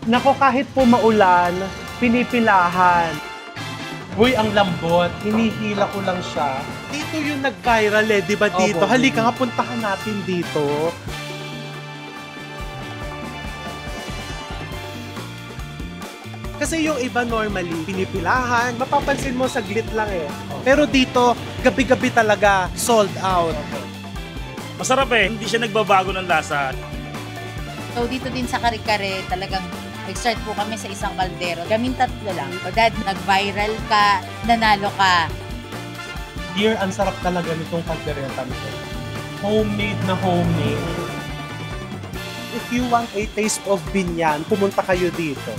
Nako, kahit po maulan, pinipilahan. Uy, ang lambot. Hinihila ko lang siya. Dito yung nag-viral di ba dito? Opo, Halika nga, puntahan natin dito. Kasi yung iba normally, pinipilahan. Mapapansin mo, saglit lang Pero dito, gabi-gabi talaga, sold out. Masarap hindi siya nagbabago ng lasa. So dito din sa Kare-Kare, talagang nag-start po kami sa isang kaldero. Kaming tatlo lang. Dad, nag-viral ka, nanalo ka. Dear, ang sarap talaga nitong kaldereta nito. Homemade na homemade. If you want a taste of Binyan, pumunta kayo dito.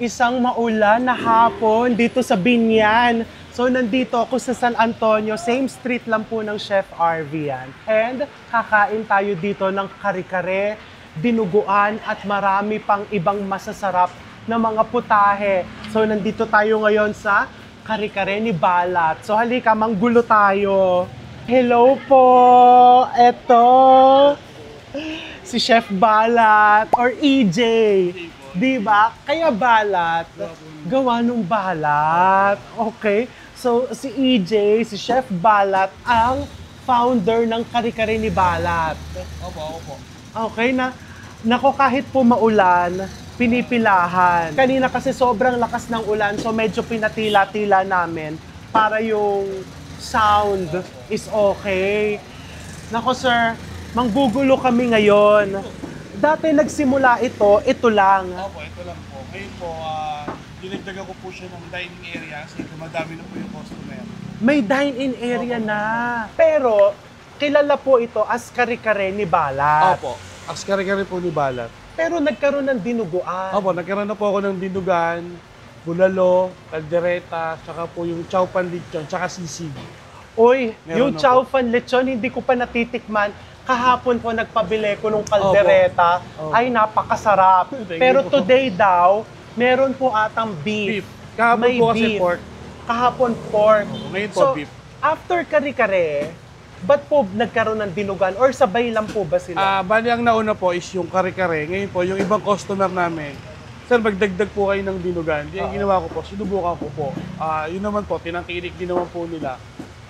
Isang maulan na hapon dito sa Binyan. So, nandito ako sa San Antonio, same street lang po ng Chef RV yan. And kakain tayo dito ng kare-kare, dinuguan at marami pang ibang masasarap na mga putahe. So, nandito tayo ngayon sa kare-kare ni Balat. So, halika, manggulo tayo. Hello po! Eto! Si Chef Balat or EJ. Diba? Kaya Balat, gawa nung Balat. Okay. So, si EJ, si Chef Balat, ang founder ng Kare-Kare ni Balat. Opo. Okay na. Nako, kahit po maulan, pinipilahan. Kanina kasi sobrang lakas ng ulan, so medyo pinatila-tila namin para yung sound is okay. Nako sir, manggugulo kami ngayon. Dati nagsimula ito lang. Opo, ito lang po. Ngayon po, dinagdagan ko po siya ng dining area kasi dumadami na po yung customer. May dine-in area na. Pero, kilala po ito as Kare-Kare ni Balat. Opo, as kare-kare po ni Balat. Pero nagkaroon ng dinuguan. Opo, nagkaroon na po ako ng dinugan, bulalo, kaldereta, tsaka po yung chow pan lechon, tsaka sisig. Uy, Meron yung na chow fan lechon, hindi ko pa natitikman. Kahapon po nagpabili ko nung kaldereta. Opo. Ay, napakasarap. Thank Pero you po. today daw, meron po atang beef. Kahapon May po kasi beef. pork. Kahapon pork. Ngayon po So, beef. after kare-kare, ba't po nagkaroon ng dinugan? Or sabay lang po ba sila? Bali ang nauna po is yung kare-kare. Ngayon po, yung ibang customer namin, sir, magdagdag po kayo ng dinugan. Yung ginawa ko po, sinubukan ko po. Yun naman po, tinangkilik din naman po nila.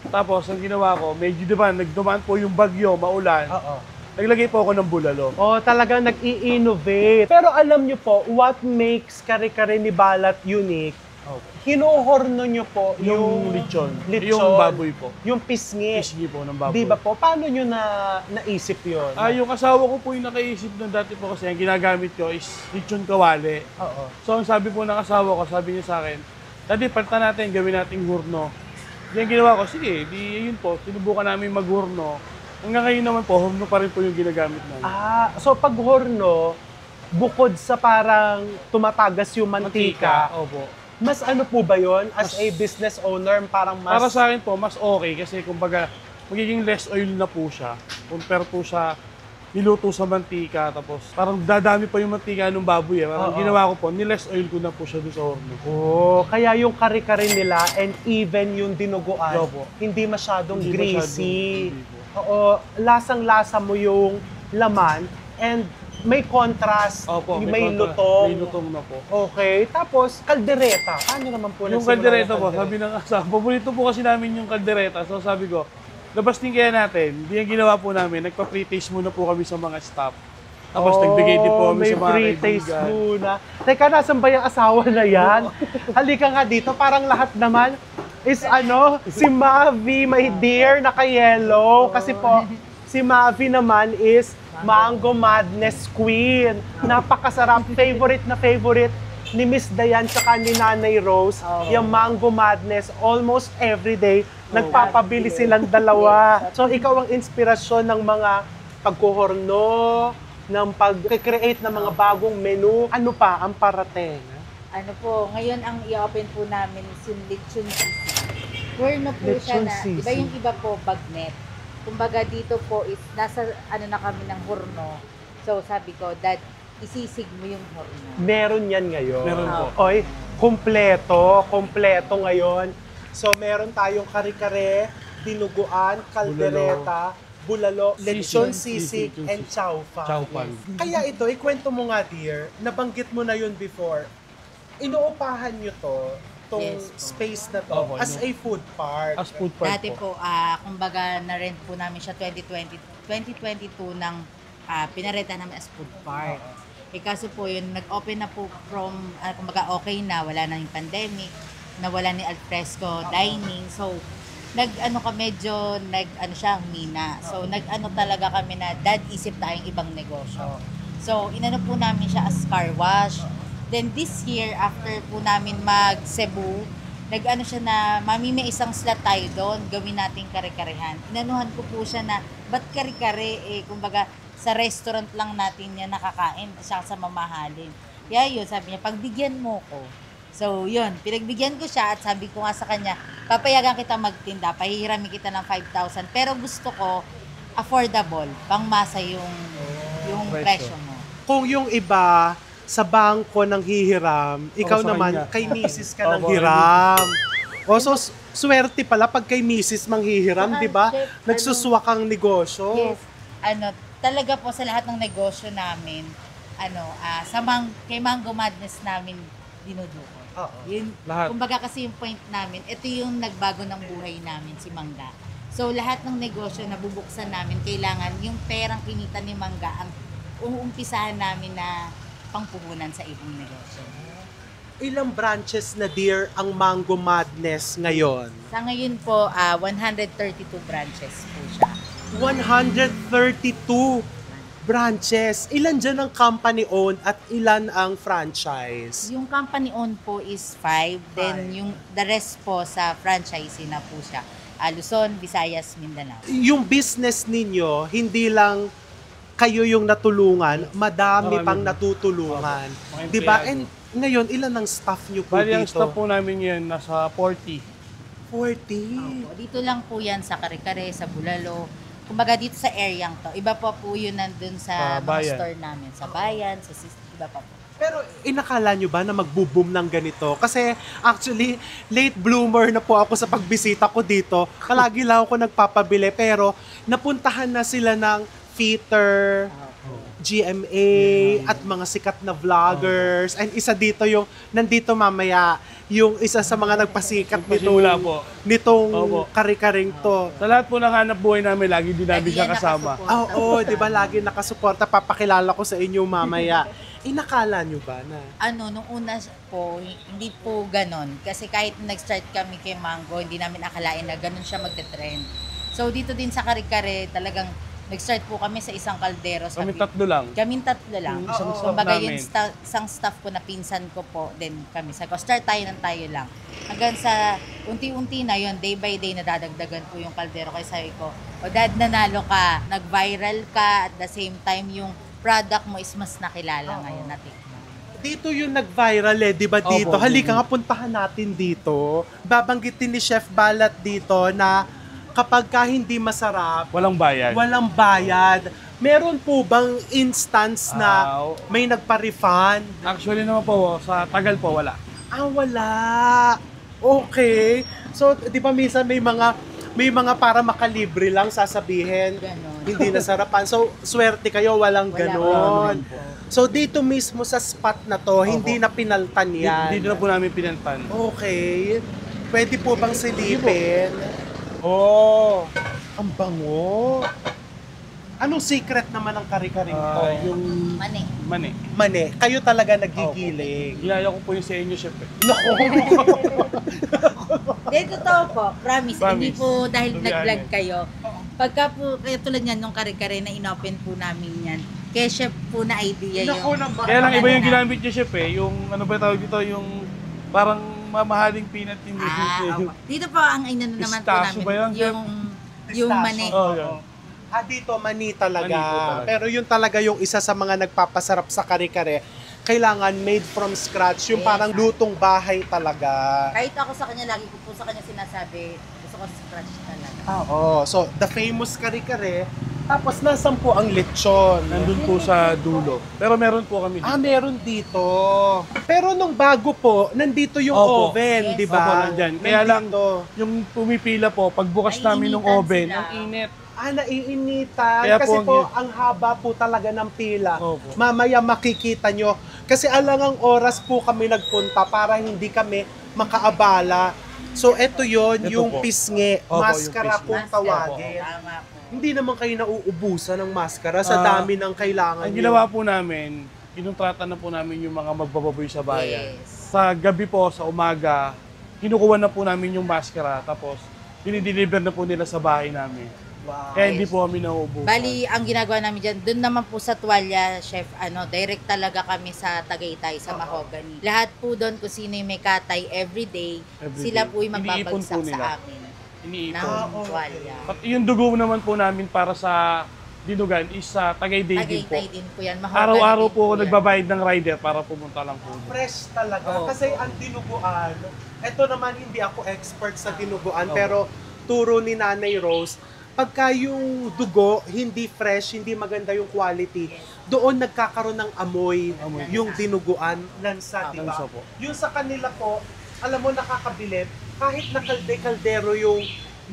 Tapos, ang ginawa ko, medyo nagdumaan po yung bagyo, maulan. Oo. Naglagay po ako ng bulalo. Oh, talagang nag-i-innovate. Pero alam nyo po, what makes Kare-Kare ni Balat unique? Hinuhorno nyo po Yung lechon. lechon. Yung baboy po. Yung pisngi. Pisngi po ng baboy. Di ba po? Paano nyo naisip yun? Yung asawa ko po yung nakaisip ng dati po kasi ang ginagamit ko is lechon kawali. Oo. So, ang sabi po ng asawa ko, sabi niya sa akin, Daddy, palitan natin, gawin nating hurno. Yan ginawa ko, sige, yun po, sinubukan namin maghurno. Hanggang ngayon naman po, hurno pa rin po yung ginagamit namin. So pag horno, bukod sa parang tumatagas yung mantika, Opo. mas ano po ba yun? As a business owner, parang mas... Para sa akin po, mas okay kasi kumbaga, magiging less oil na po siya. Compare po sa niluto sa mantika, tapos parang dadami pa yung mantika ng baboy. Parang ginawa ko po, ni-less oil ko na po siya doon sa horno. Oh, kaya yung kare-kare nila and even yung dinuguan, Opo. hindi masyadong Hindi greasy. masyadong greasy Oo, lasang-lasa mo yung laman and may contrast, Opo, may kontra- lutong. May lutong na po. Okay, tapos kaldereta. Paano naman po Yung nagsimula kaldereta yung po, sabi ng asawa, paborito po kasi namin yung kaldereta. So sabi ko, labas din kaya natin. Hindi yung ginawa po namin, nagpa-pre-taste muna po kami sa mga staff. Tapos nagbigay din po kami may sa mga pre-taste kaibigan. muna. Teka, nasan ba yung asawa na yan? Halika nga dito, parang lahat naman is si Mavi, my dear, naka-yellow. Kasi po, si Mavi naman is Mango Madness Queen. Napakasarap, favorite na favorite ni Miss Dayan tsaka ni Nanay Rose. Yung Mango Madness, almost every day, nagpapabili silang dalawa. So, ikaw ang inspirasyon ng mga pagkuhorno, ng pag-create ng mga bagong menu. Ano pa ang parating? Ano po, ngayon ang i-open po namin is yung lechon sisig. Horno po siya Lechon na, sisig. iba yung iba po bagnet. Kumbaga dito po is nasa na kami ng horno. So sabi ko, Dad, isisig mo yung horno. Meron yan ngayon. Meron po. Oy, kompleto ngayon. So, meron tayong kare-kare, dinuguan, kaldereta, bulalo, lechon Sisig, sisig, and chow fan. Chow fan. Kaya ito, ikwento mo nga dear, nabanggit mo na yun before. Inuupahan nyo tong Yes po. space na to, Opo, as a food park. As food park Dati po, kumbaga na-rent po namin siya 2022 nang pinarenta namin as food park. Kaso po yun, nag-open na po from, kumbaga okay na, wala na yung pandemic, nawala ni alfresco dining. So, nag-ano siya, humina. So, nag-ano talaga kami na, dad, isip tayong ibang negosyo. So, inano po namin siya as car wash. Then this year, after po namin mag-Cebu, nag-ano siya na, mami, may isang slot tayo doon, gawin nating kare-karehan. Inanuhan ko po siya na, ba't kare-kare? Kumbaga, sa restaurant lang natin niya nakakain, siya sa mamahalin. Kaya yun, sabi niya, pagbigyan mo ko. So, yun, pinagbigyan ko siya at sabi ko nga sa kanya, papayagan kita magtinda, pahihiramin kita ng 5,000, pero gusto ko, affordable, pangmasa yung presyo mo. Kung yung iba, sa bangko ng hihiram, ikaw sa naman, kanya. kay misis ka ng Opo, kay hiram. O, so, swerte pala pag kay misis mang hihiram, di ba? Chef, Nagsuswak ang negosyo. Yes. Talaga po sa lahat ng negosyo namin, kay Mango Madness namin dinudukot. Oo. Yun, Lahat. kumbaga kasi yung point namin, ito yung nagbago ng buhay namin, si Mangga. So lahat ng negosyo na bubuksan namin, kailangan yung perang kinita ni Mangga ang uumpisahan namin na pangpuhunan sa ibang negosyo. Ilang branches na dear ang Mango Madness ngayon? Sa ngayon po, 132 branches po siya. 132 branches. Ilan dyan ang company-owned at ilan ang franchise? Yung company-owned po is 5, then yung the rest po sa franchisee na po siya. Luzon, Visayas, Mindanao. Yung business ninyo, hindi lang kayo yung natulungan, madami Marami pang na. natutulungan. Mga Di ba? empleyado. And ngayon, ilan ang staff nyo po Bali, ang dito? staff po namin ngayon, nasa 40. 40. Opo, dito lang po yan sa Kare-Kare, sa Bulalo. Kumbaga dito sa area to. Iba pa po yun nandun sa Sa mga bayan. store namin. Sa bayan, iba pa po. Pero inakala nyo ba na magbo-boom ng ganito? Kasi actually, late bloomer na po ako sa pagbisita ko dito. Palagi lang ako nagpapabili pero napuntahan na sila ng fitter, GMA, at mga sikat na vloggers. And isa dito yung, nandito mamaya, yung isa sa mga nagpasikat Nagpasimula po. nitong Opo. kare-karing to. Sa lahat po ng hanap buhay namin, lagi din namin Lagi siya yan kasama. nakasuporta. Oo, di ba lagi nakasuporta, papakilala ko sa inyo mamaya. Inakala nyo ba na? Nung una po, hindi po ganon. Kasi kahit nag-start kami kay Mango, hindi namin akalain na ganon siya magte-trend. So dito din sa Kare-Kare, talagang nag-start po kami sa isang kaldero. Kami tatlo lang. Kaming tatlo lang. Yung isang staff Kumbaga namin. yung isang staff ko na pinsan ko po, then kami. Sabi ko, start tayo lang. Hanggang sa unti-unti na yon, day by day nadadagdagan po yung kaldero. Kaya sabi ko, dad, nanalo ka, nag-viral ka, at the same time yung product mo is mas nakilala ngayon natin. Dito yung nag-viral di ba dito? Opo, Halika dito. nga, puntahan natin dito. Babanggitin ni Chef Balat dito na kapag ka hindi masarap, Walang bayad. walang bayad. Meron po bang instance na may nagpa-refund? Actually naman po, sa tagal po, wala. Wala. Okay. So, di ba minsan may mga para makalibre lang sasabihin, Ganon. hindi nasarapan. So, swerte kayo, walang Wala ganon. naman po. So, dito mismo sa spot na to, hindi na pinaltan yan. Dito na po namin pinantan. Okay. Pwede po bang silipin? Oh, ang bango. Anong secret naman ng kare-karing to? Yung Mani. mani. Mani, kayo talaga nagigiling. Ginaya ko po yung sa inyo, chef. Naku. Hindi, totoo po. Promise. Hindi Promise. po dahil To be nag-vlog honest. kayo. Pagka po, kaya tulad yan, nung kare-kare na inopen po namin yan, kaya chef po na idea Naku yung... naman. Kaya lang iba yung na. ginamit niya, chef Yung ano ba tawag dito, yung parang mamahaling peanut yung Opo. Dito po ang inano naman po Pistachio namin, ba yun, chef? yung mani. Oh, yun. Dito mani talaga. Mani po talaga. Pero yun talaga yung isa sa mga nagpapasarap sa kare-kare. Kailangan made from scratch. Yung Yes. parang lutong bahay talaga. Kahit ako sa kanya, lagi ko po sa kanya sinasabi, gusto ko scratch talaga. Oo. So, the famous kare-kare, Tapos nasan po ang lechon? Nandun po sa dulo. Pero meron po kami dito. Meron dito. Pero nung bago po, nandito yung Opo. oven, Yes. di ba? Opo, nandyan. Kaya lang, Nandito. yung pumipila po, pagbukas namin ng Naiinitan oven, sila. ang init. Naiinitan. Kaya Kasi po, po, ang haba po talaga ng pila. Opo. Mamaya makikita nyo. Kasi alangang oras po kami nagpunta para hindi kami makaabala. So, eto yon Ito yung po. pisngi. Opo, Maskara yung pisngi. kung tawagin. Tama po. Hindi naman kayo nauubusan ng maskara sa Ah, dami ng kailangan Ang nyo. ginawa po namin, kinontrata na po namin yung mga magbababoy sa bayan. Yes. Sa gabi po, sa umaga, kinukuha na po namin yung maskara, tapos dinideliver na po nila sa bahay namin. Wow. Kaya hindi po kami nauubusan. Bali, ang ginagawa namin dyan, doon naman po sa tuwalya, chef, direct talaga kami sa Tagaytay, sa Mahogany. Lahat po doon, kung sino yung may katay everyday, Everyday. sila po yung Iniipon magbabagsak po nila. sa amin Iniipon. ng tuwalya. At yung dugo naman po namin para sa dinugan is sa Tagaytay din po. Tagaytay din po yan. Mahogany Araw-araw din po ako yan. nagbabayad ng rider para pumunta lang po. Fresh talaga. Oo. Kasi ang dinuguan, ito naman hindi ako expert sa dinuguan, Oo. pero turo ni Nanay Rose, pagka yung dugo, hindi fresh, hindi maganda yung quality, doon nagkakaroon ng amoy, Amoy. yung dinuguan, lansa, di ba? Lansa po. Yung sa kanila po, alam mo, nakakabilib, kahit na kaldero yung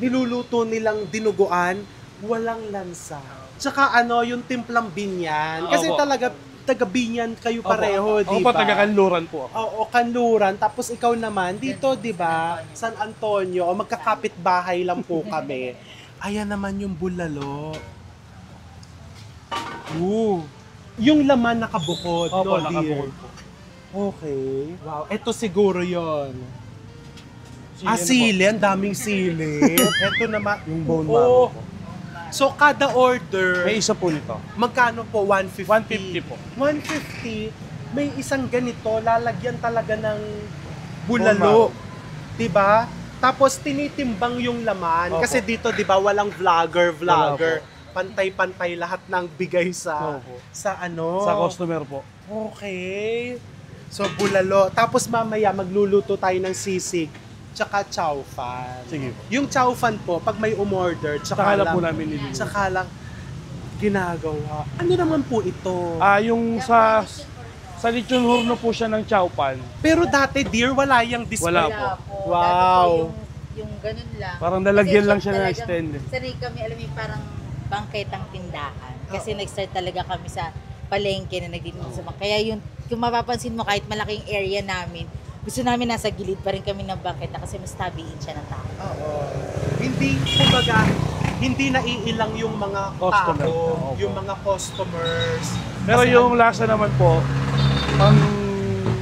niluluto nilang dinuguan, walang lansa. Tsaka yung timplang binyan. Kasi Opo. talaga, taga-binyan kayo pareho, di Ako po, ba? taga-Kanluran po ako. Oo, Kanluran. Tapos ikaw naman, dito, di ba? San Antonio. Magkakapit bahay lang po kami. Ayan naman yung bulalo. Ooh. Yung laman nakabukod, Opo, no, dear? nakabukod po. Okay. Wow. Ito siguro yon. Sili na po. Sili. Ang daming sili. Ito naman. Yung bone Oo. marrow po. So, kada order, May isa po nito. magkano po? 150? 150 po. 150, may isang ganito, lalagyan talaga ng Bone bulalo. 'Di ba? Tapos tinitimbang yung laman. Opo. Kasi dito, 'di ba, walang vlogger. Wala Pantay-pantay lahat ng bigay sa Opo. sa ano. Sa customer po. Okay. So, bulalo. Tapos mamaya magluluto tayo ng sisig tsaka chow fan. Sige po. Yung chow fan po, pag may umorder, Saka lang po namin niluluto. tsaka lang ginagawa. Ano naman po ito? Yung sa lechon horno po siya ng chow pan. Pero dati, dear, wala yung display. Wala Wala po. Wow. Dati po yung ganun lang. Parang nalagyan Kasi lang siya ng talagang extended. Sanay kami, alam mo yung parang bangketang tindahan. Kasi nag-start talaga kami sa palengke na nagtitinda sa mga. Kaya yun, kung mapapansin mo, kahit malaking area namin, gusto namin nasa gilid pa rin kami ng bangketa kasi mas tabiin siya ng tao. Oo. Hindi, kumbaga, hindi naiilang yung mga Customer. tao, Opo. yung mga customers. Pero Kasi yung lasa naman po,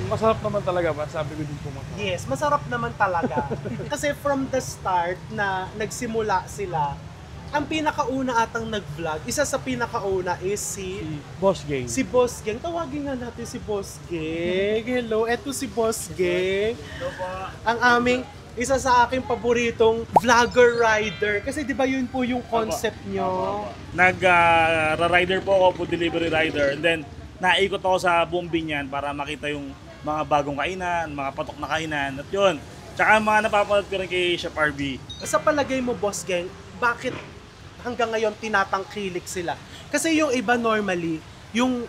masarap naman talaga ba? Sabi ko din po masarap. yes, masarap naman talaga. Kasi from the start na nagsimula sila, ang pinakauna atang nag-vlog, isa sa pinakauna is Si Boss Gang. si Boss Gang. Tawagin nga natin si Boss Gang. Hello, eto si Boss Gang. Ang aming, isa sa aking paboritong vlogger rider. Kasi di ba yun po yung concept nyo? Nag-rider po ako, food delivery rider. And then, naikot ako sa buong Binyan para makita yung mga bagong kainan, mga patok na kainan. At yun, tsaka mga napapanood ko rin kay Chef RB. Sa palagay mo, Boss Gang, bakit hanggang ngayon tinatangkilik sila? Kasi yung iba normally, yung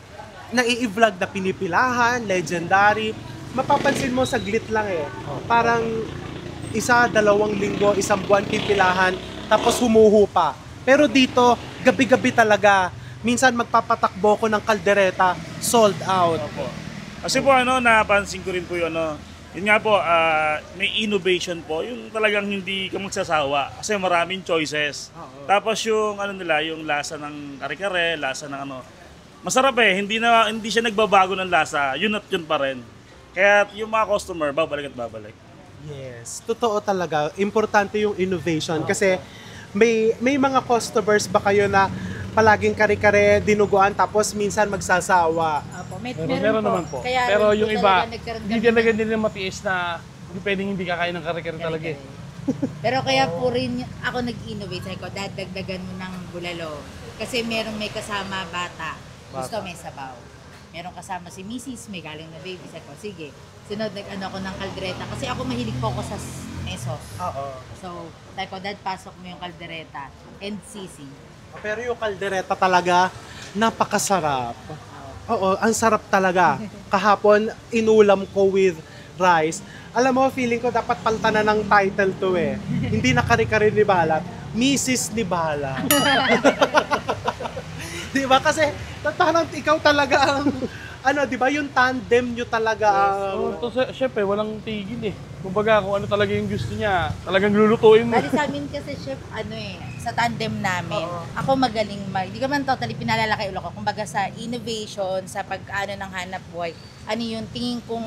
nai-vlog na pinipilahan, legendary, mapapansin mo saglit lang eh. Parang isa, 2 linggo, 1 buwan pipilahan, tapos humuhu pa. Pero dito, gabi-gabi talaga. Minsan magpapatakbo ko ng kaldereta, sold out. Opo. Kasi po napansin ko rin po yun, yun nga po, may innovation po, yung talagang hindi ka magsasawa kasi maraming choices. Oo. Tapos yung nila, yung lasa ng kare-kare, lasa ng masarap hindi siya nagbabago ng lasa, yun at yun pa rin. Kaya yung mga customer, babalik at babalik. Yes, totoo talaga. Importante yung innovation kasi may mga customers ba kayo na palaging kare-kare, dinuguan, tapos minsan magsasawa. Opo, Meron naman po. Kaya Pero rin po yung iba, talaga nagkaroon hindi kami talaga ng nila matiis na hindi pwedeng hindi kakain ng kare-kare talaga eh. Pero kaya po rin ako nag-innovate. Sabi ko, dadagdagan mo ng bulalo. Kasi may kasama bata. Gusto may sabaw. Meron kasama si Mrs. May galing na baby. Sabi ko, sige. Sunod, ako ng kaldreta. Kasi ako mahilig po ako sa may sauce. Oo. So, sabi ko, Dad, pasok mo yung kaldereta and sisig. Pero yung kaldereta talaga, napakasarap. Oo, ang sarap talaga. Kahapon, inulam ko with rice. Alam mo, feeling ko dapat palitan na ng title to eh. Hindi na kare-kare ni Balat, Mrs. ni Balat. Di ba? Kasi parang ikaw talaga ang, di ba, yung tandem nyo talaga ang... Syempre, walang tigil eh. Kumbaga, kung ano talaga yung gusto niya, talagang lulutuin mo. Bali sa amin kasi, chef, sa tandem namin, ako magaling di ko man totally pinalalaki ulo ko. Kumbaga sa innovation, sa pag-ano ng hanap buhay, yung tingin kong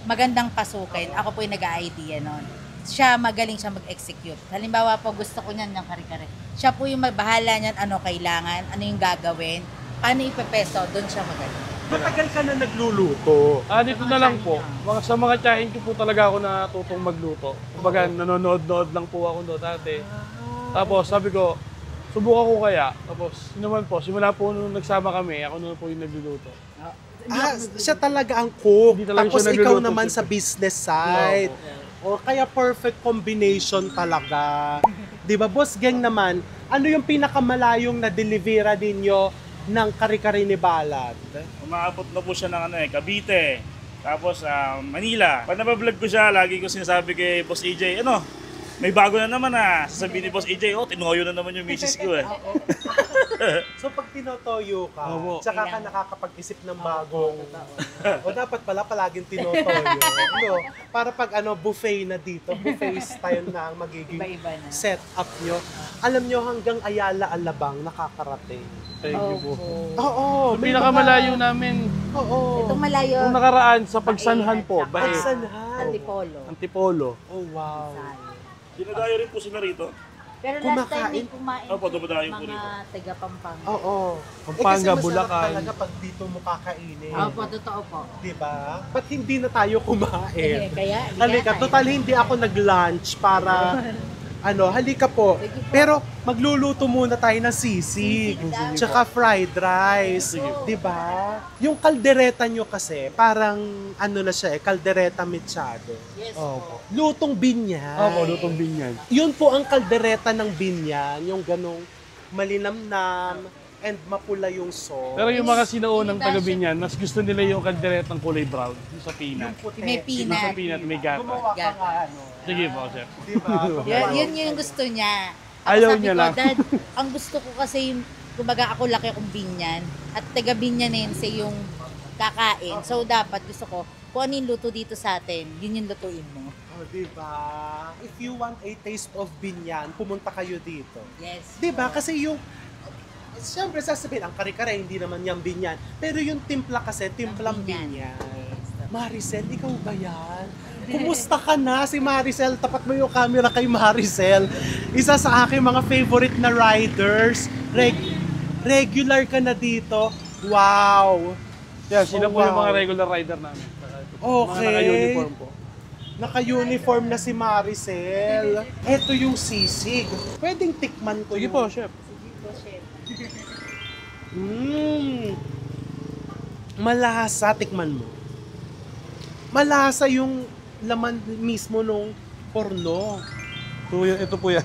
magandang pasukin, ako po yung nag-idea nun. Siya, magaling siya mag-execute. Halimbawa po, gusto ko niyan ng kare-kare. Siya po yung bahala niyan, ano kailangan, ano yung gagawin, paano ipepeso, doon siya magaling. Matagal ka na nagluluto. Dito na lang po. Sa mga tiyahin ko po talaga ako natutong magluto. Kumbaga, nanonood-nood lang po ako doon dati. Tapos sabi ko, subukan ko kaya. Tapos, naman po, simula po nung nagsama kami, ako na po yung nagluluto. Siya talaga ang cook. Hindi talaga Tapos siya ikaw nagluluto, naman chef. sa business side. O kaya perfect combination talaga. 'Di ba, Boss Gang naman, ano yung pinakamalayong na delivera ninyo ng kare-kare ni Balat? Umaabot na po siya ng Cavite. Tapos Manila. Pag nabablog ko siya, lagi ko sinasabi kay Boss EJ, may bago na naman sasabihin ni Boss EJ, tinoyo na naman yung misis ko eh. So pag tinotoyo ka, Opo. tsaka ka nakakapag-isip ng bagong, o dapat pala palaging tinotoyo. Para pag buffet na dito, buffet style na ang magiging Iba-iba na. setup nyo. Alam nyo hanggang Ayala Alabang nakakarating. Thank you po. Oo. Yung pinakamalayo namin, Oo. Itong malayo, nung nakaraan sa Pagsanhan po, Bae, Pagsanhan. Antipolo. Antipolo. Oh, wow. Dinadayo rin po sila rito. Pero last time may Kumakain. kumain Opo, dumadayo po mga taga Pampanga. Oo. Pampanga, kasi masarap Bulacan. talaga pag dito mo kakainin. Opo, totoo po. Diba? Ba't hindi na tayo kumain? Kaya, Halika, total hindi ako nag-lunch para halika po. Pero magluluto muna tayo ng sisig, tsaka fried rice, 'di ba? Yung kaldereta nyo kasi, parang na siya kaldereta mechado. Yes Opo. Lutong binyan. Opo, lutong binyan. Yun po ang kaldereta ng binyan, yung ganong malinamnam and mapula yung sauce. Pero yung mga sinaunang taga Binyan, mas gusto nila yung kalderetang kulay brown, yung sa peanut. puti. May Yung sa peanut. peanut, may gata. Gumawa ka nga, Sige po, chef. Diba? Yun yung gusto niya. Ako Ayaw sabi niya ko, lang. Dad, ang gusto ko kasi yung, kumbaga ako laki akong binyan, at taga binyanense yung kakain. So dapat gusto ko, kung ano yung luto dito sa atin, yun yung lutuin mo. Oh, diba? If you want a taste of binyan, pumunta kayo dito. Yes. Diba? Kasi yung, siyempre sasabihin, ang kare-kare, hindi naman yung binyan. Pero yung timpla kasi, timplang binyan. Maricel, ikaw ba yan? Kumusta ka na si Maricel? Tapat mo yung camera kay Maricel. Isa sa aking mga favorite na riders. Regular ka na dito. Wow! Yeah, sila Oh, po yung wow. mga regular rider namin. Okay. Mga naka-uniform po. Naka-uniform na si Maricel. Ito yung sisig. Pwedeng tikman ko Sige yung... po, chef. Malasa, tikman mo. Malasa yung laman mismo nung porno. Ito po yan.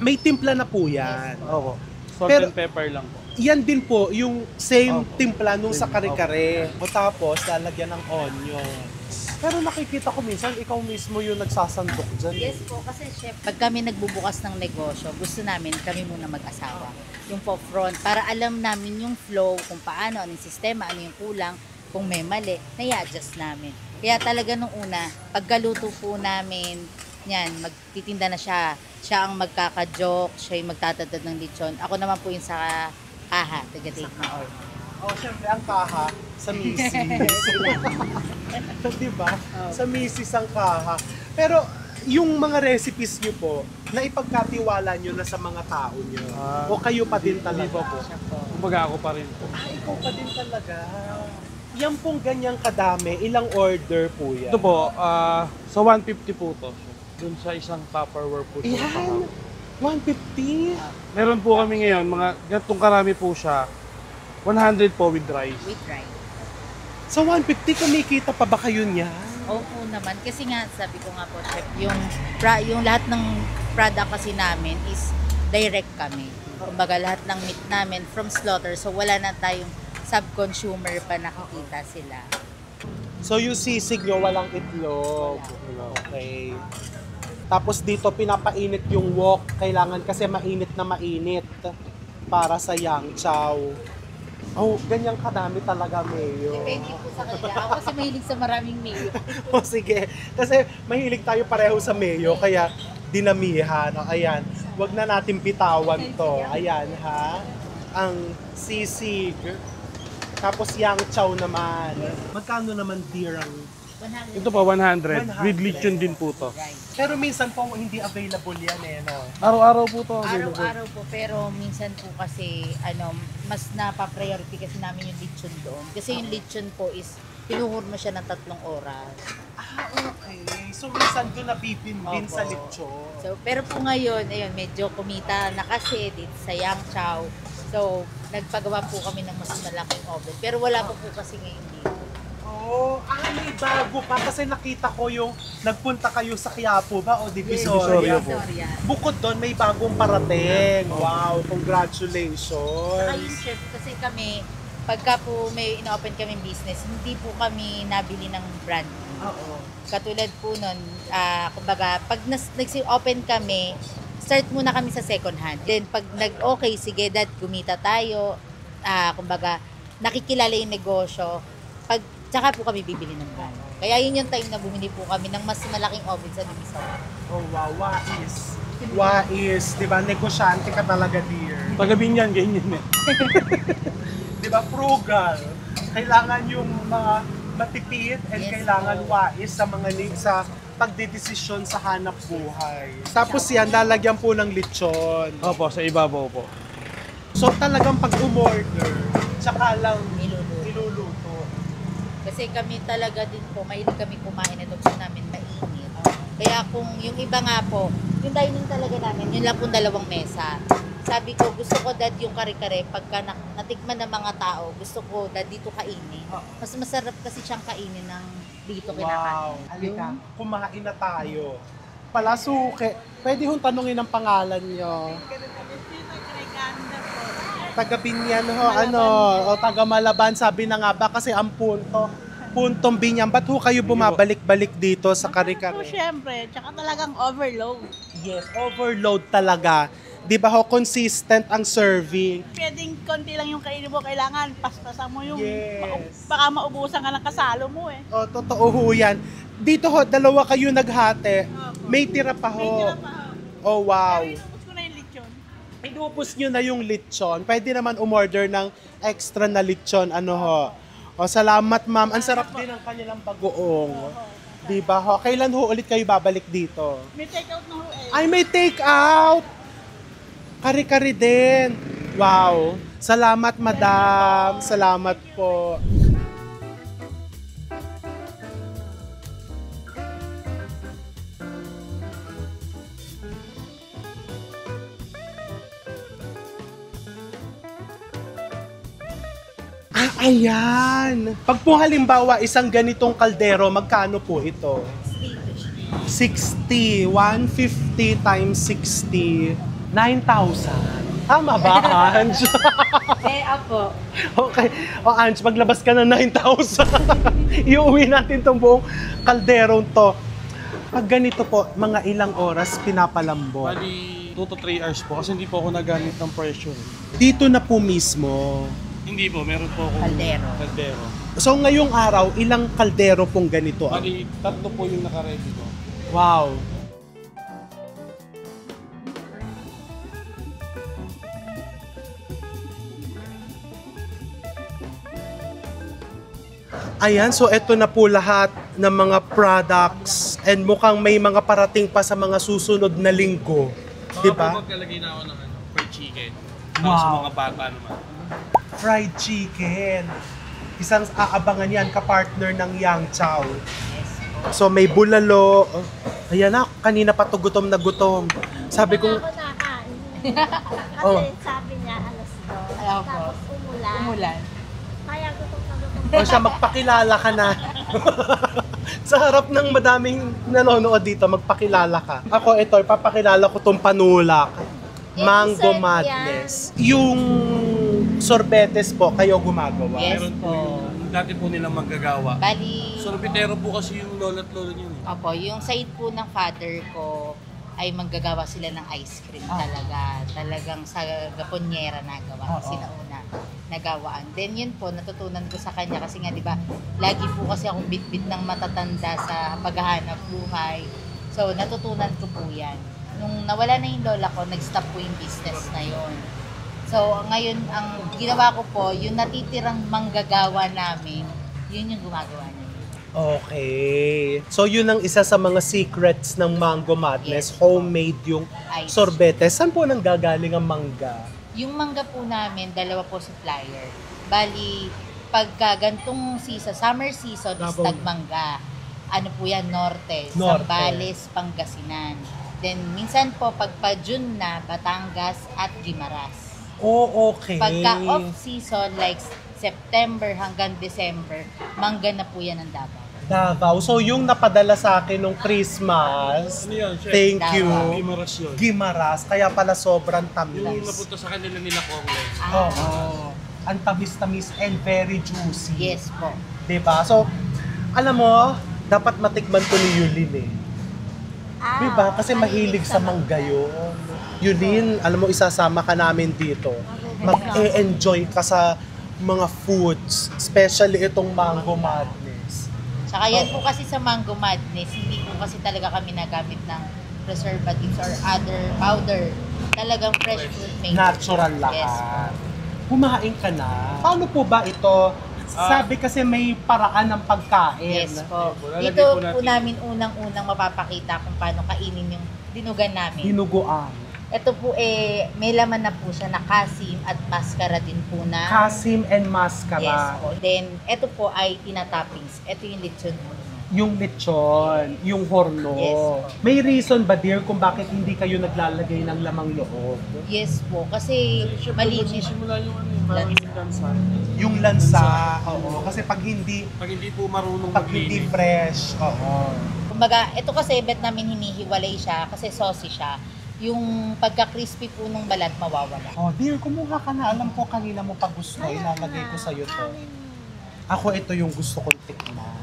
May timpla na po yan. Opo. Salt Pero- and pepper lang po. Yan din po, yung same Opo. timpla nung sa Same, kare-kare. O tapos, lalagyan ng onions. Pero nakikita ko minsan, ikaw mismo yung nagsasandok dyan. Yes po, kasi chef, pag kami nagbubukas ng negosyo, gusto namin kami muna mag-asawa. Yung po front, para alam namin yung flow, kung paano, anong sistema, ano yung kulang, kung may mali, na-adjust namin. Kaya talaga nung una, pagkaluto po namin, yan, magtitinda na siya. Siya ang magkaka-joke, siya yung magtatadad ng lechon. Ako naman po yung sa kaha, taga-take na order. Oh, syempre, ang kaha sa misis. Diba? Sa misis ang kaha. Pero, yung mga recipes nyo po, na ipagkatiwala nyo na sa mga tao nyo. O kayo pa din talaga? Hindi pa po. Kumbaga ako pa rin po. Ikaw pa din talaga. Yan pong ganyang kadami, ilang order po yan? Ito po, sa 150 po to. Dun sa isang Tupperware po. siya. Yan! 150? Meron po kami ngayon, mga ganitong karami po siya. 100 po with rice. With rice. Sa 150, kumikita pa ba kayo niyan? Oo naman. Kasi nga, sabi ko nga po, Chef, yung lahat ng product kasi namin is direct kami. Kumbaga, lahat ng meat namin from slaughter. So, wala na tayong sub-consumer pa nakikita sila. So yung sisig nyo, walang itlog. Okay. Tapos dito pinapainit yung wok. Kailangan kasi mainit na mainit para sa yang chow. Oh, ganyan kadami talaga, Mayo. Depende po sa kanila. Ako kasi mahilig sa maraming mayo. O sige, kasi mahilig tayo pareho sa Mayo, kaya dinamihan. O, ayan, wag na natin bitawan to. Ayan, ha? Ang sisig. Tapos yang chow naman. Magkano naman dear ang... 100. Ito po, 100. 100. With lechon din po to. Right. Pero minsan po hindi available yan eh, no? Araw-araw po to available. Araw-araw po, pero minsan po kasi mas napa-priority kasi namin yung lechon doon. Kasi yung lechon po is pinuhur mo siya ng 3 oras. Ah, okay. So minsan doon napipinbin Opo. sa lechon. So, pero po ngayon, ayun, medyo kumita na kasi dito sa Yang Chow. So, nagpagawa po kami ng mas malaking oven. Pero wala po kasi ngayon dito. Oh, may bago pa kasi nakita ko yung nagpunta kayo sa Quiapo ba o Divisoria Divisoria. po. Bukod doon may bagong parating. Wow, Saka congratulations. yung chef, kasi kami, pagka po may ino-open kami business, hindi po kami nabili ng brand. Oo. Katulad po nun, kumbaga, pag nag-open kami, start muna kami sa second hand. Then pag nag-okay, sige dad, kumita tayo. Kumbaga, nakikilala yung negosyo. Tsaka po kami bibili ng brand. Kaya yun yung time na bumili po kami ng mas malaking oven sa Divisoria. Oh, wow, wais. Wais, di ba? Negosyante ka talaga, dear. Taga-Binyan, ganyan eh. Di ba? Frugal. Kailangan yung mga matipid and Yes, kailangan po. wais sa mga sa pagdedesisyon sa hanap buhay. Tapos yan, lalagyan po ng lechon. Opo, sa ibabaw po. So talagang pag umorder, tsaka lang Niluluto. niluluto. Kasi kami talaga din po, mahilig kami kumain ito gusto namin mainit. Kaya kung yung iba nga po, yung dining talaga namin, yun lang po 2 mesa. Sabi ko, gusto ko dad yung kare-kare, pagka natikman ng mga tao, gusto ko dad dito kainin. Mas masarap kasi siyang kainin ng dito kinakain. Wow, halika, kumain na tayo. Palasuke. Pwede hong tanungin ang pangalan nyo. Taga Binyan ho, o taga Malaban, sabi na nga ba kasi ang puntong Binyan. Ba't ho kayo bumabalik-balik dito sa Po, kare-kare? syempre. Tsaka talagang overload. Yes, overload talaga. Di ba ho, consistent ang serving? Pwedeng konti lang yung kainin mo. Kailangan paspasan mo yung... Yes. Baka maubusan ka ng kasalo mo eh. O, totoo ho yan. Dito ho, 2 kayo naghati. May tira pa ho. May tira pa. Oh, wow. Pero inubos ko na yung lechon. Inupos nyo na yung lechon. Pwede naman umorder ng extra na lechon. Ano ho? O, salamat ma'am. Ang sarap din ang kanilang bagoong. Di ba ho? Kailan ho ulit kayo babalik dito? May take out na ho eh. Ay, may take out! Kari-kari din. Wow. Salamat, madam. Salamat po. Ayan. Pag po halimbawa isang ganitong kaldero, magkano po ito? 60. 150 times 60. 9,000. Tama ba, Ange? Apo. Okay. O, Ange, maglabas ka ng 9,000. Iuwi natin tong buong kalderong to. Pag ganito po, mga ilang oras pinapalambot. Bali, 2 to 3 hours po kasi hindi po ako nagamit ng pressure. Dito na po mismo. Hindi po, meron po akong kaldero. So, ngayong araw, ilang kaldero pong ganito? Bali, 3 po yung naka-ready ko. Wow. Ayan, so eto na po lahat ng mga products and mukhang may mga parating pa sa mga susunod na linggo. Di ba? Magkalagay na ako ng fried chicken. Wow. Sa mga bata naman. Fried chicken. Isang aabangan yan, kapartner ng Yang Chow. So may bulalo. Ayan na, kanina pa to gutom na gutom. Sabi ko, Ako nakain. Kasi Oh. sabi niya alas 2. Ayaw po. Tapos umulan. Umulan. Kaya gutom na gutom. o siya, magpakilala ka na. Sa harap ng madaming nanonood dito, magpakilala ka. Ako ito, ipapakilala ko tong panulak. Mango Dessert Madness. Yung sorbetes po, kayo gumagawa. Yes Meron po po. yung dati po nilang manggagawa. Bali, Sorbetero po kasi yung lola't lolo niyo. opo, yung side po ng father ko ay manggagawa sila ng ice cream talaga. Talagang sa Gaponyera nagawa. Kasi nauna nagawaan. Then yun po, natutunan ko sa kanya kasi nga, di ba, lagi po kasi akong bit-bit ng matatanda sa paghahanap buhay. So, natutunan ko po yan. Nung nawala na yung lola ko, nag-stop po yung business na yun. So, ngayon, ang ginawa ko po, yung natitirang manggagawa namin, yun yung gumagawa niya. Okay. So yun ang isa sa mga secrets ng Mango Madness. Yes. Homemade yung Ice. sorbetes. Saan po nanggagaling ang mangga? Yung mangga po namin, dalawa po supplier. Bali, pagka gantong season, summer season is Davao. Tagmangga. Ano po yan, Norte, Norte. Zambales, Pangasinan. Then, minsan po, pagpa June na, Batangas at Guimaras. Oh, okay. Pagka off-season, like September hanggang December, mangga na po yan ang Davao. Davao. So yung napadala sa akin nung Christmas, Ano yun, chef? thank Davao. you. Gimaras yun. Gimaras. Kaya pala sobrang Yung tamis. napunta sa kanila nila Congress. Oo. Ang tamis-tamis and very juicy. Yes po. Diba? So, alam mo, dapat matikman ko ni Yulin eh. Diba? Kasi mahilig sa mangga yun. Yulin, alam mo, isasama ka namin dito. Mag-e-enjoy ka sa mga foods, especially itong Mango Madness. Saka yan po kasi sa Mango Madness, hindi po kasi talaga kami nagamit ng preservatives or other powder. Talagang fresh fruit made. Natural Yes. lahat. Kumain ka na. Paano po ba ito? Sabi kasi may paraan ng pagkain. Yes po. Lalagay Dito po po natin. namin unang-unang mapapakita kung paano kainin yung dinugan namin. Dinuguan. Ito po may laman na po siya na kasim at maskara din po na. Kasim and Yes mascara. po. Then, ito po ay tinatoppings. Ito yung lechon po. Yung lechon, yung horno. Yes po. May reason ba, dear, kung bakit hindi kayo naglalagay ng lamang loob? Yes po. Kasi malinis. Magsisimula yung ano yung parang yung lansa. Yung lansa, oo. Kasi pag hindi Po marunong pag hindi maglinis. fresh, oo. Kumbaga, ito kasi bet namin hinihiwalay siya kasi saucy siya. Yung pagka-crispy po ng balat mawawala. Oh, dear, kumuha ka na. Alam ko kanina mo pa gusto. Ilalagay ko sa'yo to. Ako, ito yung gusto kong tikman.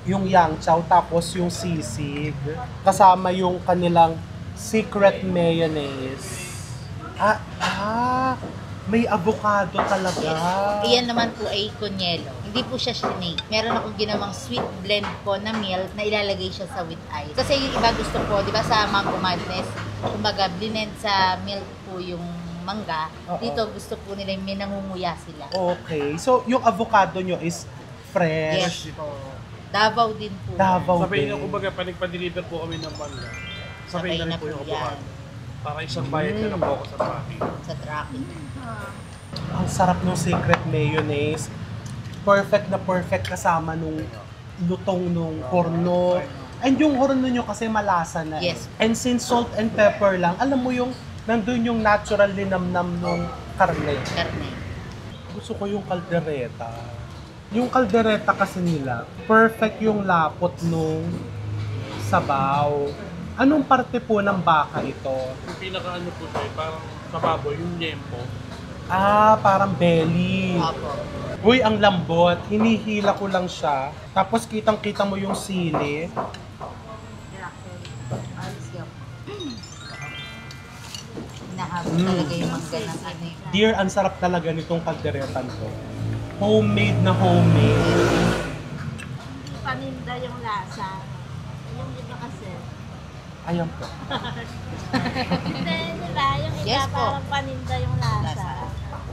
Yung yang chow, tapos yung sisig. Kasama yung kanilang secret mayonnaise. May avocado talaga. Iyan naman po ay kunyelo. Hindi po siya snake. Meron akong ginawang sweet blend po na milk na ilalagay siya sa with ice. Kasi yung iba gusto po, di ba sa Mango Madness, kumbaga blend sa milk po yung mangga. Oo. Dito gusto po nila yung may nangunguya sila. Okay. So, yung avocado nyo is fresh. Yes po. Davao din po. Davao Sabihin din. nyo, kumbaga, pag-deliver po kami ng mangga. Sabihin na rin po yung yan. avocado. Para isang bayad na lang po ako sa traffic. Sa tracking. Ang sarap ng secret mayonnaise. Perfect na perfect kasama nung lutong nung horno. And yung horno nyo kasi malasa na. Yes. And since salt and pepper lang, alam mo yung nandun yung natural linamnam nung karne. Karne. Gusto ko yung kaldereta. Yung kaldereta kasi nila, perfect yung lapot nung sabaw. Anong parte po ng baka ito? Yung pinaka-ano po siya, parang kababoy, yung liempo. Parang belly. Opo. Uy, ang lambot. Hinihila ko lang siya. Tapos kitang-kita mo yung sili. Hinahabol talaga yung mangga ng ano yun. Dear, ang sarap talaga nitong kalderetan ko. Homemade na homemade. Paninda yung lasa. Yung iba kasi. Ayan po. Hindi, diba? Yung iba Yes po. parang paninda yung lasa. Lasa.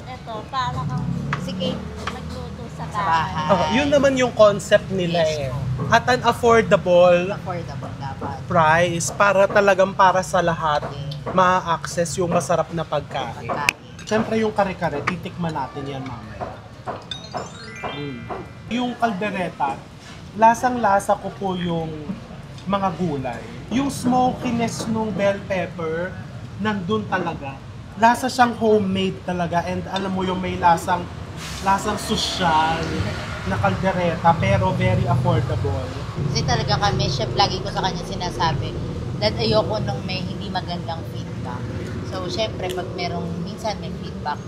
Ito, parang kang Sige, nagluto sa sa bahay. Oh, yun naman yung concept nila Yes eh. po. At an affordable Affordable dapat. price para talagang para sa lahat Okay. ma-access yung masarap na pagkain. Pagkain. Siyempre yung kare-kare, titikman natin yan mamaya. Yung kaldereta, lasang-lasa ko po yung mga gulay. Yung smokiness nung bell pepper, nandun talaga. Lasa siyang homemade talaga and alam mo yung may lasang sosyal. na kaldereta pero very affordable. Kasi talaga kami, chef, lagi ko sa kanya sinasabi that ayoko nung may hindi magandang feedback. So, syempre, pag minsan may feedback,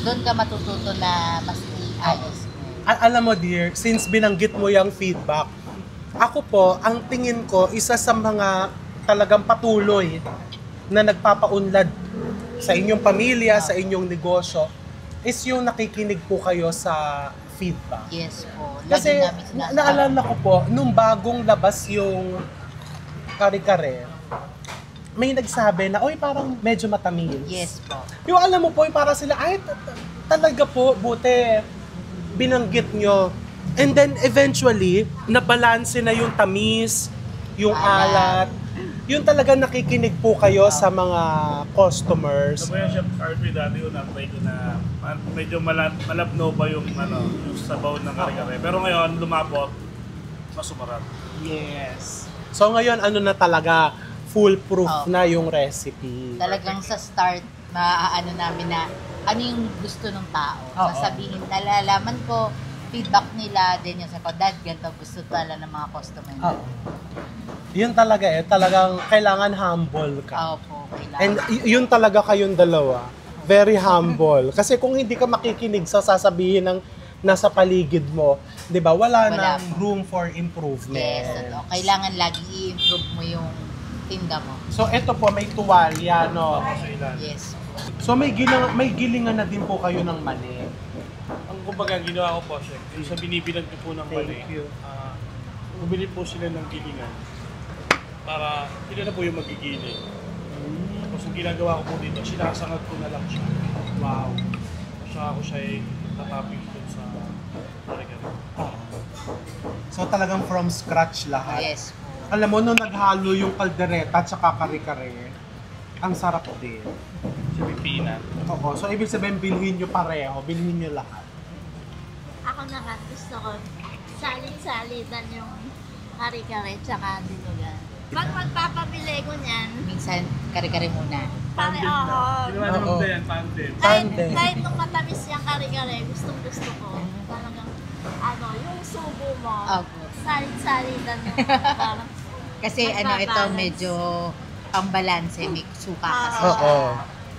doon ka matututo na mas i-ayos mo. Alam mo dear, since binanggit mo yung feedback, ako po, ang tingin ko, isa sa mga talagang patuloy na nagpapaunlad sa inyong pamilya, sa inyong negosyo, is yung nakikinig po kayo sa feedback. Yes po. Lagi Kasi namin sinasabi. naalala ko po, nung bagong labas yung kare-kare, may nagsabi na, oy, parang medyo matamis. Yes po. Yung alam mo po, yung parang sila, ay, talaga po, buti, binanggit nyo. And then, eventually, nabalanse na yung tamis, yung alat. Yung talaga nakikinig po kayo sa mga customers. Ano ba yung Chef RP dati yung na-try ko na medyo malabno pa yung, yung sabaw ng kare-kare. Pero ngayon, lumapot, mas sumarap. Yes. So ngayon, ano na talaga, foolproof na yung recipe. Talagang sa start, maaano namin na ano yung gusto ng tao. Oo. Sasabihin, nalalaman ko, feedback nila, din yung sa ko, Dad, ganito gusto pala ng mga customer nila. Oo. Yun talaga talagang kailangan humble ka. Opo, kailangan. And yun talaga kayong dalawa. Very humble. Kasi kung hindi ka makikinig sa sasabihin ng nasa paligid mo, 'di ba? Wala nang room for improvement. Yes, kailangan lagi i-improve mo yung tinda mo. So ito po may tuwalya, no. Yes. So may gilingan na din po kayo ng mali. Ang kumbaga, ginawa ko po, Chef, yung sa binibilang ko po ng mali, Thank you. bumili po sila ng gilingan para sila na po yung magigiling. Tapos ang ginagawa ko po dito, sinasangag ko na lang siya. Wow. Saka ko siya ay tatapin doon sa kare-kare. So talagang from scratch lahat. Yes. Alam mo, nung naghalo yung kaldereta at saka kare-kare, ang sarap din. Sa pipina. Oo. So ibig sabihin, bilhin nyo pareho, bilhin nyo lahat. Ako naman gusto ko salit-salitan yung kare-kare tsaka dinugan. Pag magpapabili ko niyan, Minsan, kare-kare muna. pare ako. Ginawa naman ba yan, tandem? Tandem. Kahit nung matamis yung kare-kare, gustong-gusto ko. Talagang, yung subo mo, Opo. salit-salitan mo. Parang, Kasi ito Magbabalance. medyo pambalanse, may suka kasi Oo. siya. Oo.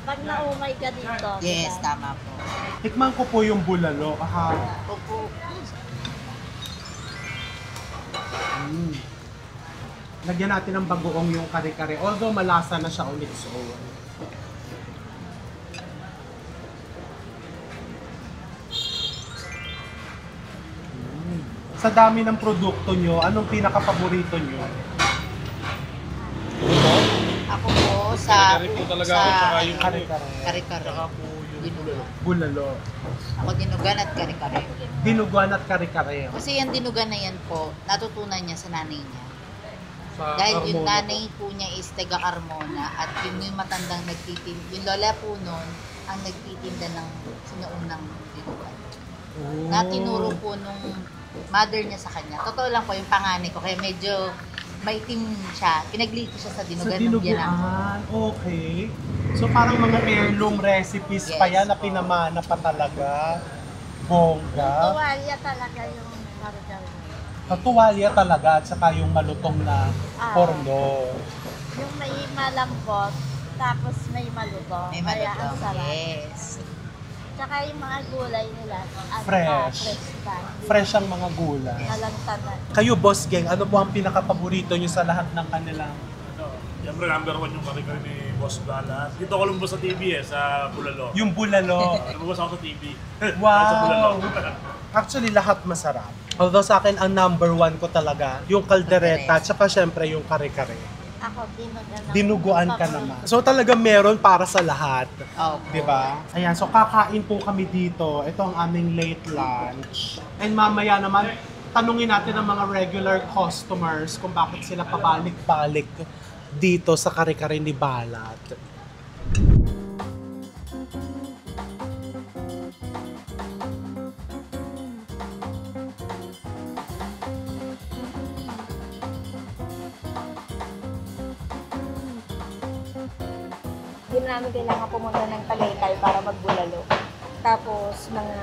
pag naumay ka dito. Yes, diba? tama po. Tikman ko po yung bulalo. Opo. Lagyan natin ng bagoong yung kare-kare. Although malasa na siya on its own. Sa dami ng produkto nyo, anong pinaka-paborito nyo? Ako po sa Kare-kare po talaga ako, tsaka yung Kare-kare. kare-kare. Saka po yung Dinugan. Bulalo. Ako dinugan at kare-kare. Dinuguan at kare-kare. Kasi yung dinugan na yan po, natutunan niya sa nanay niya. sa Dahil yung Carmona nanay po niya is taga Carmona at yun yung matandang nagtitinda, yung lola po noon ang nagtitinda ng sinuunang dinugan. Oh. Na tinuro po nung mother niya sa kanya. Totoo lang po yung panganay ko, kaya medyo maitim siya. Pinaglito siya sa Sa dinugan ng biyanan. dinuguan. Okay. So parang mga heirloom recipes pa Yes, yan na po. pinamana pa talaga. Bongga. Tuwalya talaga yung kare-kare. Tuwalya talaga at saka yung malutong na Ah. porno. Yung may malambot, tapos may malutong. May Kaya ang malutong. sarap. Yes. Tsaka yung mga gulay nila, Fresh. fresh pa. Fresh ang mga gulay. Nalantanan. Kayo, Boss Gang, ano po ang pinaka-paborito nyo sa lahat ng kanilang? Siyempre, number 1 yung kare-kare ni Boss Gala. Dito ko lumabas sa TV sa Bulalo. Yung bulalo. Lumabas ako sa TV. Wow! Sa Bulalo. Actually, lahat masarap. Although sa akin, ang number 1 ko talaga, yung kaldereta, at saka syempre yung kare-kare. Ako, dinugan. Dinuguan ka naman. So talaga meron para sa lahat. Opo. Di ba? Ayan, so kakain po kami dito. Ito ang aming late lunch. And mamaya naman, tanungin natin ang mga regular customers kung bakit sila pabalik-balik dito sa kare-kare ni Balat. Hindi na namin kailangan pumunta ng Tagaytay para magbulalo. Tapos, mga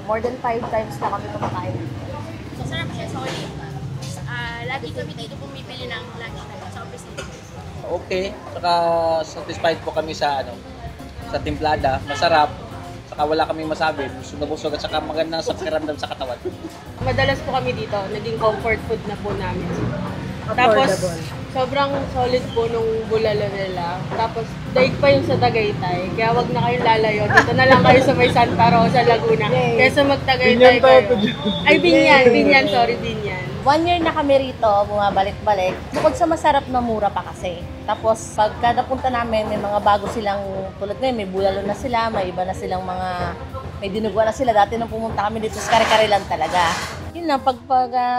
more than 5 times na kami kumakain. solid. Lagi kami dito bumibili ng lunch sa opisina. Okay, saka satisfied po kami sa sa timplada, masarap. Saka wala kaming masabi, busog-busog at saka magandang sa pakiramdam sa katawan. Madalas po kami dito, naging comfort food na po namin. Tapos, sobrang solid po nung bulalo nila. Tapos, daig pa yung sa Tagaytay. Kaya wag na kayong lalayo. Dito na lang kayo sa may Santa Rosa, Laguna. Kaysa mag-Tagaytay kayo. Ay, Binyan, sorry, Binyan. 1 year na kami rito, bumabalik-balik. Bukod sa masarap na mura pa kasi. Tapos pag kada punta namin, may mga bago silang, tulad ngayon, may bulalo na sila, may iba na silang may dinuguan na sila. Dati nung pumunta kami dito, kare-kare lang talaga. Yun lang, pag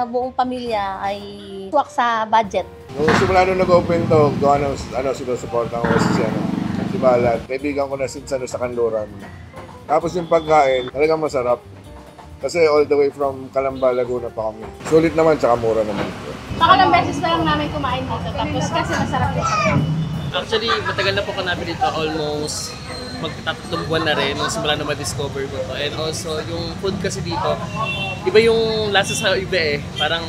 buong pamilya ay tuwak sa budget. Nung simula nung nag-open to, gawa ng sinusuportan ko si Balat. Kaibigan ko na since sa Kanluran. Tapos yung pagkain, talagang masarap. Kasi all the way from Calamba, Laguna pa kami. Sulit naman, tsaka mura naman. Pakalang beses na lang namin kumain dito, tapos kasi masarap yung kami. Actually, matagal na po kami dito, almost magtatatlong buwan na rin nung simula na ma-discover ko to. And also, yung food kasi dito, iba yung lasa sa iba Parang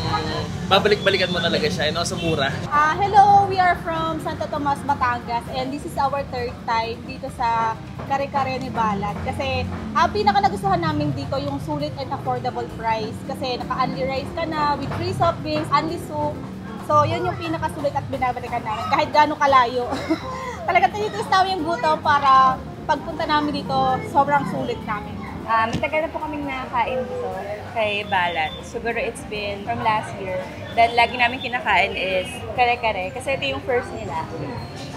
babalik-balikan mo talaga siya and also mura. Hello, we are from Santo Tomas, Batangas, and this is our third time dito sa Kare-Kare ni Balat. Kasi pinaka nagustuhan namin dito yung sulit and affordable price. Kasi naka-only rice ka na with free soft drinks, only soup. So, yun yung pinakasulit at binabalikan namin kahit gaano kalayo. Talaga tinitiis namin yung gutom para pagpunta namin dito, sobrang sulit namin. Matagal na po kaming nakakain dito kay Balat. Siguro it's been from last year. Dahil lagi namin kinakain is kare-kare. Kasi ito yung first nila.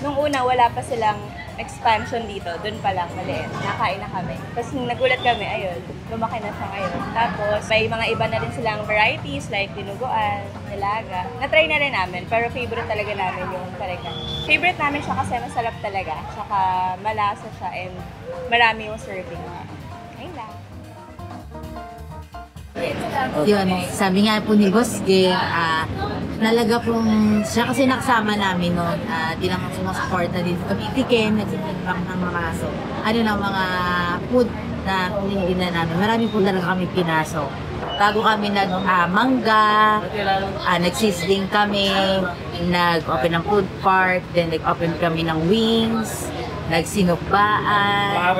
Nung una, wala pa silang expansion dito. Doon pa lang, maliit. Nakain na kami. Tapos nung nagulat kami, ayun, lumaki na siya ngayon. Tapos may mga iba na rin silang varieties like dinuguan, nilaga. Na-try na rin namin, pero favorite talaga namin yung kare-kare. Favorite namin siya kasi masarap talaga. Tsaka malasa siya and marami yung serving. Ayun lang. Yun, sabi nga po ni Boss Gay, nalaga pong siya kasi nakasama namin noon, di lang sumusupport na din kami tiken, nagsitinbak ng mga food na pinili na namin. Marami po talaga kami pinasok. Bago kami mangga, nagsisling kami, nag-open ng food park, then nag-open kami ng wings, nagsinukbaan,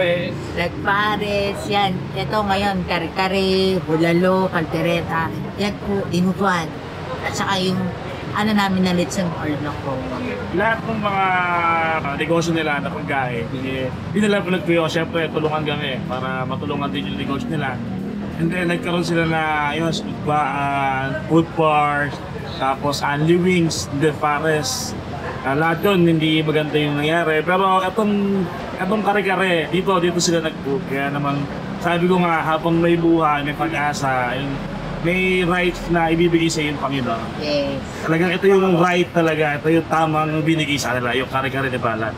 nagpares, yan. Ito ngayon, kare-kare, bulalo, kaldereta, yan po, dinuguan. At saka yung namin na lechon orno ko. Lahat ng mga negosyo nila na pagkain, hindi nila pinagtuyo. Siyempre, tulungan kami para matulungan din yung negosyo nila. And then, nagkaroon sila na food park, tapos only wings, then pares. Lahat yun, hindi maganda yung nangyari. Pero itong kare-kare, dito sila nag-book. Kaya naman, sabi ko nga, habang may buhay, may pag-asa, may right na ibibigay sa yung Panginoon. Yes. Talagang ito yung right talaga, ito yung tamang binigay sa kanila, yung kare-kare ni Balat.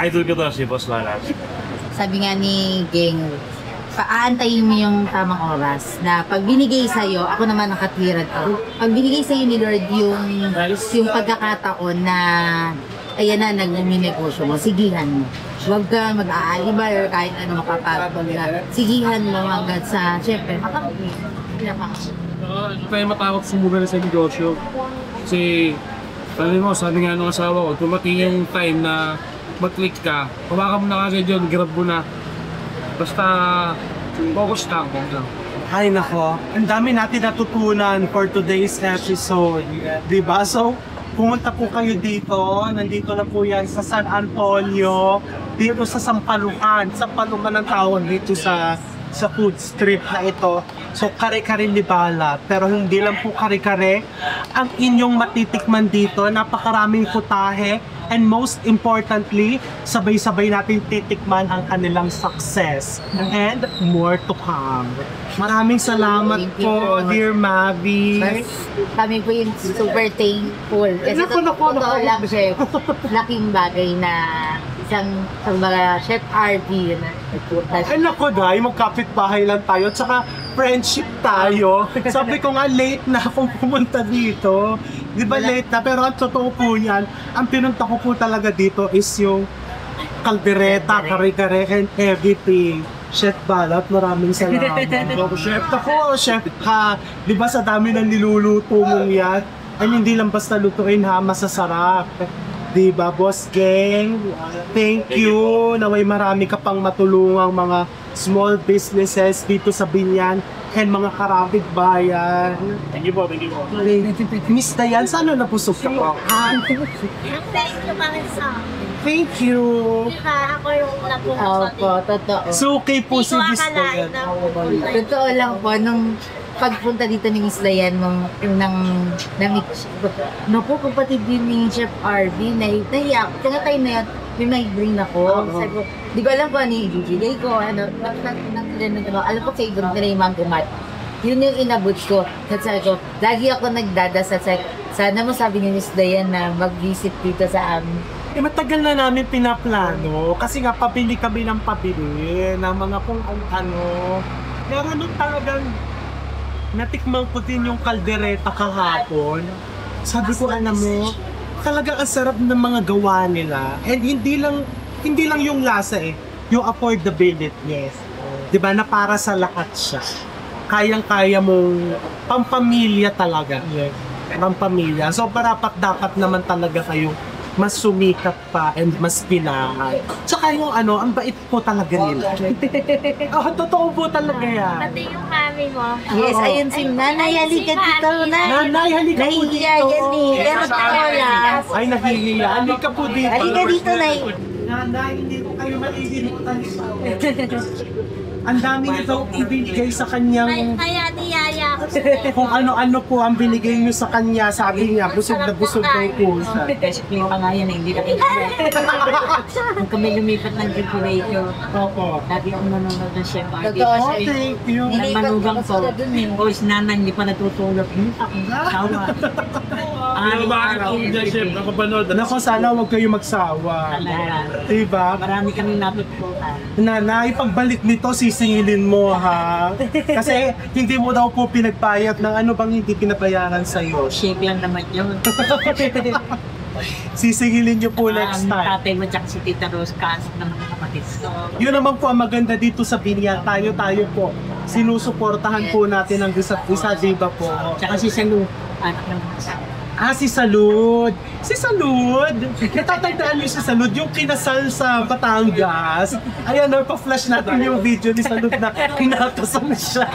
Idol ko to si Boss Balat. Sabi nga ni Geng, paantayin mo yung tamang oras na pag binigay sa'yo, ako naman nakatwirad ko, pag binigay sa'yo ni Lord yung pagkakataon na ayan na, nagninegosyo mo, sigihan mo. Huwag ka mag-aaliba or kahit ano makapagod na. Sigihan mo hanggang sa, syempre, makapagod. Hindi tayo matawag sa muna sa negosyo. Kasi, sabi nga nung asawa ko, tumating yung time na mag-click ka, kumaka mo na kagad yun, grab mo na. Basta, focus lang. Ay nako, ang dami natin natutunan for today's episode. Diba? So, pumunta po kayo dito. Nandito na po yan sa San Antonio. Dito sa Sampalukan. Sampalukan ang tawag dito sa food street na ito. So, kare-kare ni Balat. Pero hindi lang po kare-kare. Ang inyong matitikman dito, napakaraming putahe. And most importantly, sabay-sabay natin titikman ang kanilang success. And more to come. Maraming salamat po, dear Mavi. Kami po yung super thankful. Kasi totoo lang, chef. Laking bagay na isang mga Chef RV na nagpunta. Ay nako dahil magkapit-bahay lang tayo. At saka friendship tayo. Sabi ko nga late na akong pumunta dito. Di ba late na? Pero ang totoo po yan, ang pinunta ko po talaga dito is yung kaldereta, kare-kare, and everything. Chef Balat, maraming salamat. Chef, chef ka. Di ba sa dami ng niluluto mong yan? Ay, hindi lang basta lutuin ha, masasarap. Di ba, Boss Gang? Thank you. Naway marami ka pang matulungang mga small businesses dito sa Binyan and mga karapit bayan. Thank you po, thank you po. Miss Dayan, sana napusok ka po? Thank you, Marisa. Thank you. Diba, ako yung napupunta. Opo, totoo. So, okay po si Miss Dayan. Totoo lang po, nung pagpunta dito ni Miss Dayan, naku, kapatid din ni Chef RV, nahiyak. Kaya tayo na yun, may migraine ako. Sabi ko, di ko alam po ano yung ibigay ko. Alam ko favorite nila yung Mango Mart. Yun yung inabot ko. At sabi ko, lagi ako nagdadasal. Sana mo sabi ni Miss Dayan na mag-visit dito sa amin. Eh, matagal na namin pinaplano kasi nga pabili kami ng pabili ng mga kung ano. Pero nung talagang natikman ko din yung kaldereta kahapon, sabi ko, alam mo, talagang ang sarap ng mga gawa nila. And hindi lang yung lasa yung affordability. Yes. 'Di ba na para sa lahat siya. Kayang-kaya mong pampamilya talaga. Yes. Pampamilya. So dapat naman talaga kayo mas sumikat pa and mas pinahay. Tsaka yung ang bait po talaga nila. Totoo po talaga yan. Pati yung mami mo. Yes, ayun si Nanay, halika dito, Nanay, halika po dito. Nahihiya yan eh. Pero totoo lang. Ay, nahihiya. Halika po dito. Halika dito, Nay. Nanay, hindi po kayo malilimutan sa ang dami nito ibinigay sa kanyang Kaya niyaya ako sa kung ano-ano po ang binigay niyo sa kanya. Sabi niya, busog na busog daw po siya. Kasi yung nga yan, hindi na kung kami lumipat ng Tripulator, lagi akong nanonood ng Chef Arby. Oh, thank you. Nagmanugang po. O si Nanay, hindi pa natutulog. Sawa. Araw-araw dyan, Chef, nakapanood. Nako, sana huwag kayo magsawa. Diba? Marami kami natutunan. Nanay, pagbalik nito, sisingilin mo ha. Kasi hindi mo daw po pinagbayad ng ano bang hindi pinabayaran sa'yo. Shake lang naman yun. Sisingilin niyo po next time. Tatay mo tsaka si Tita Rose, kaasok naman ng kapatid. Yun naman po ang maganda dito sa Binyan. Tayo po. Sinusuportahan po natin ang isa't isa, diba po? Tsaka si Salu, anak ng asawa. Si Salud. Si Salud. Natatandaan niyo si Salud, yung kinasal sa Batangas. Ayan, pa-flash natin yung video ni Salud na kinakasal siya.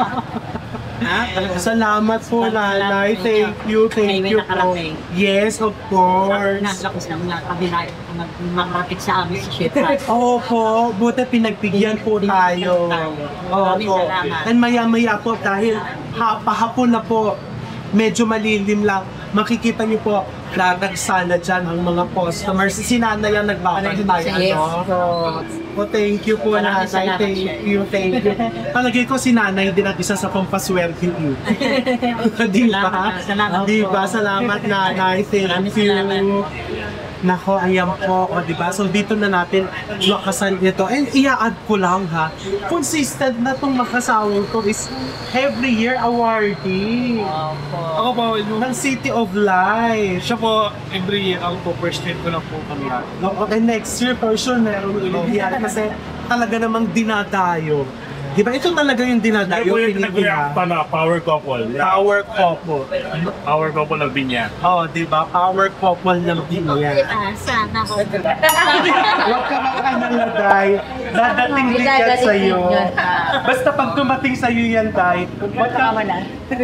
Salamat po, Nanay. Thank you po. Yes, of course. Nakalakos na mga kabiray mag-market sa amin sa Chef. Opo, buti pinagbigyan po tayo. Opo. And maya-maya po dahil pahapon na po, medyo malilim lang. Makikita niyo po na nagsala dyan ang mga customers. Si Nanay ang nagbabantay. Thank you po, Nanay. Thank you. Palagay ko si Nanay din ang isa sa pampaswerte niyo. Diba? Salamat, Nanay. Thank you. Nako, ayan po, diba? So dito na natin wakasan ito. And i-add ko lang ha, consistent na itong makasawang to is every year awardee. Ako po, ng City of Light. siya po, every year, ako po, first year ko na po kami. Okay, next year for sure meron ulit yan kasi talaga namang dinadayo. Diba? Ito talaga yung dinadayo. Power couple. Power couple ng Binyan. Diba? Power couple ng Binyan. Sana ko. Huwag ka makanala, Day. Dadating din yan sa'yo. Basta pag tumating sa'yo yan, Day,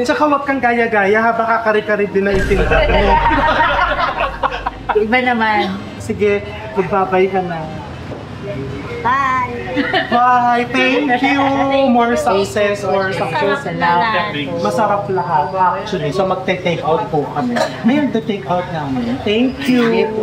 tsaka huwag kang gaya-gaya ha, baka kari-kari din na itinda mo. Iba naman. Sige, magbabay ka na. Bye! Bye! Thank you! More success or success na masarap lahat actually. So magte-take out po kami. Ngayon, the take out namin. Thank you!